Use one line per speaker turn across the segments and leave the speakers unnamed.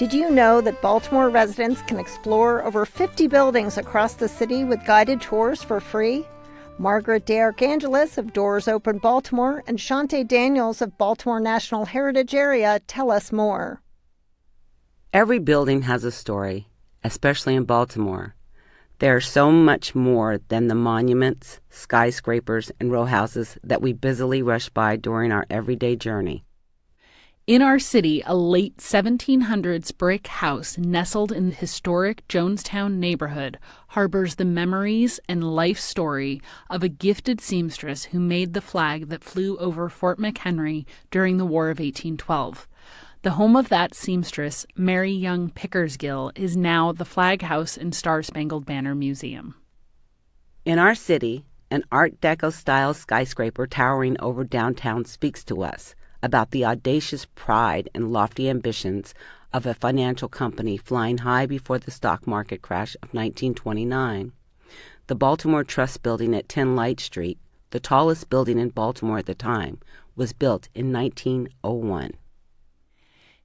Did you know that Baltimore residents can explore over 50 buildings across the city with guided tours for free? Margaret DeArcangelis of Doors Open Baltimore and Shauntee Daniels of Baltimore National Heritage Area tell us more.
Every building has a story, especially in Baltimore. There are so much more than the monuments, skyscrapers, and row houses that we busily rush by during our everyday journey.
In our city, a late 1700s brick house nestled in the historic Jonestown neighborhood harbors the memories and life story of a gifted seamstress who made the flag that flew over Fort McHenry during the War of 1812. The home of that seamstress, Mary Young Pickersgill, is now the Flag House and Star-Spangled Banner Museum.
In our city, an Art Deco-style skyscraper towering over downtown speaks to us about the audacious pride and lofty ambitions of a financial company flying high before the stock market crash of 1929. The Baltimore Trust Building at 10 Light Street, the tallest building in Baltimore at the time, was built in 1901.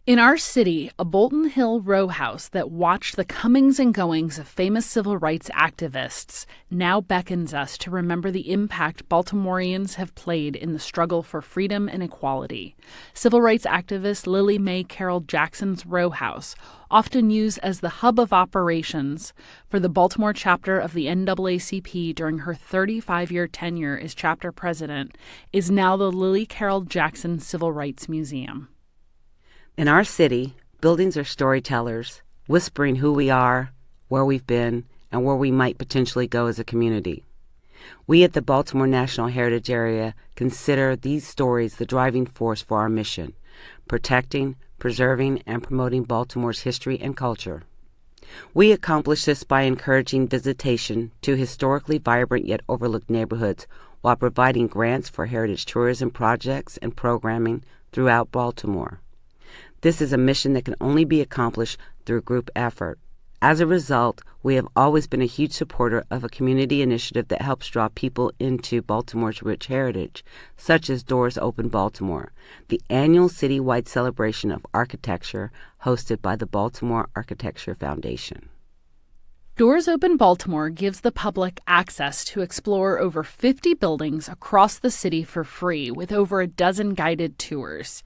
In our city, a Bolton Hill row house that watched the comings and goings of famous civil rights activists now beckons us to remember the impact Baltimoreans have played in the struggle for freedom and equality. Civil rights activist Lily Mae Carroll Jackson's row house, often used as the hub of operations for the Baltimore chapter of the NAACP during her 35-year tenure as chapter president, is now the Lily Carroll Jackson Civil Rights Museum.
In our city, buildings are storytellers, whispering who we are, where we've been, and where we might potentially go as a community. We at the Baltimore National Heritage Area consider these stories the driving force for our mission, protecting, preserving, and promoting Baltimore's history and culture. We accomplish this by encouraging visitation to historically vibrant yet overlooked neighborhoods while providing grants for heritage tourism projects and programming throughout Baltimore. This is a mission that can only be accomplished through group effort. As a result, we have always been a huge supporter of a community initiative that helps draw people into Baltimore's rich heritage, such as Doors Open Baltimore, the annual citywide celebration of architecture hosted by the Baltimore Architecture Foundation.
Doors Open Baltimore gives the public access to explore over 50 buildings across the city for free with over a dozen guided tours.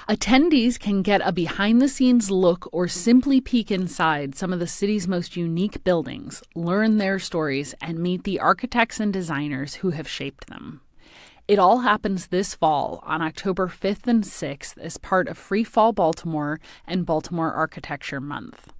Attendees can get a behind-the-scenes look or simply peek inside some of the city's most unique buildings, learn their stories, and meet the architects and designers who have shaped them. It all happens this fall on October 5th and 6th as part of Free Fall Baltimore and Baltimore Architecture Month.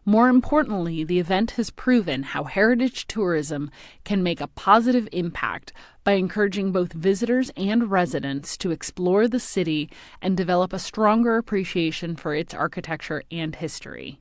More importantly, the event has proven how heritage tourism can make a positive impact by encouraging both visitors and residents to explore the city and develop a stronger appreciation for its architecture and history.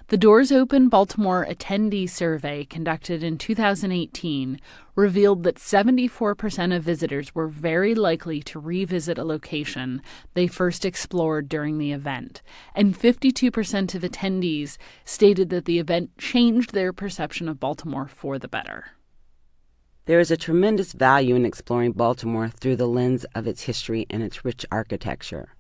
The Doors Open Baltimore attendee survey conducted in 2018 revealed that 74% of visitors were very likely to revisit a location they first explored during the event, and 52% of attendees stated that the event changed their perception of Baltimore for the better.
There is a tremendous value in exploring Baltimore through the lens of its history and its rich architecture.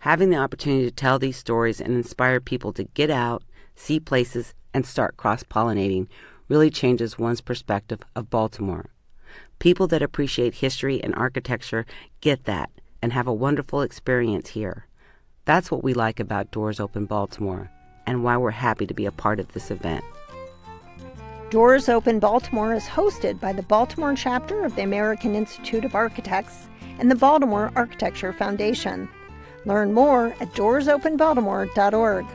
Having the opportunity to tell these stories and inspire people to get out, see places, and start cross-pollinating really changes one's perspective of Baltimore. People that appreciate history and architecture get that and have a wonderful experience here. That's what we like about Doors Open Baltimore and why we're happy to be a part of this event.
Doors Open Baltimore is hosted by the Baltimore chapter of the American Institute of Architects and the Baltimore Architecture Foundation. Learn more at doorsopenbaltimore.org.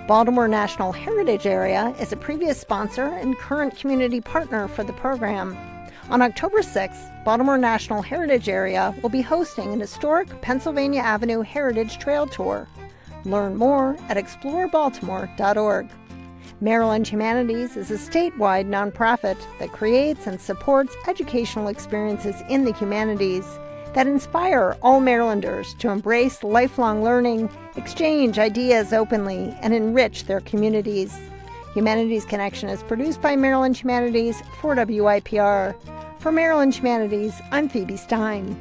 Baltimore National Heritage Area is a previous sponsor and current community partner for the program. On October 6th, Baltimore National Heritage Area will be hosting an historic Pennsylvania Avenue Heritage Trail Tour. Learn more at explorebaltimore.org. Maryland Humanities is a statewide nonprofit that creates and supports educational experiences in the humanities that inspire all Marylanders to embrace lifelong learning, exchange ideas openly, and enrich their communities. Humanities Connection is produced by Maryland Humanities for WIPR. For Maryland Humanities, I'm Phoebe Stein.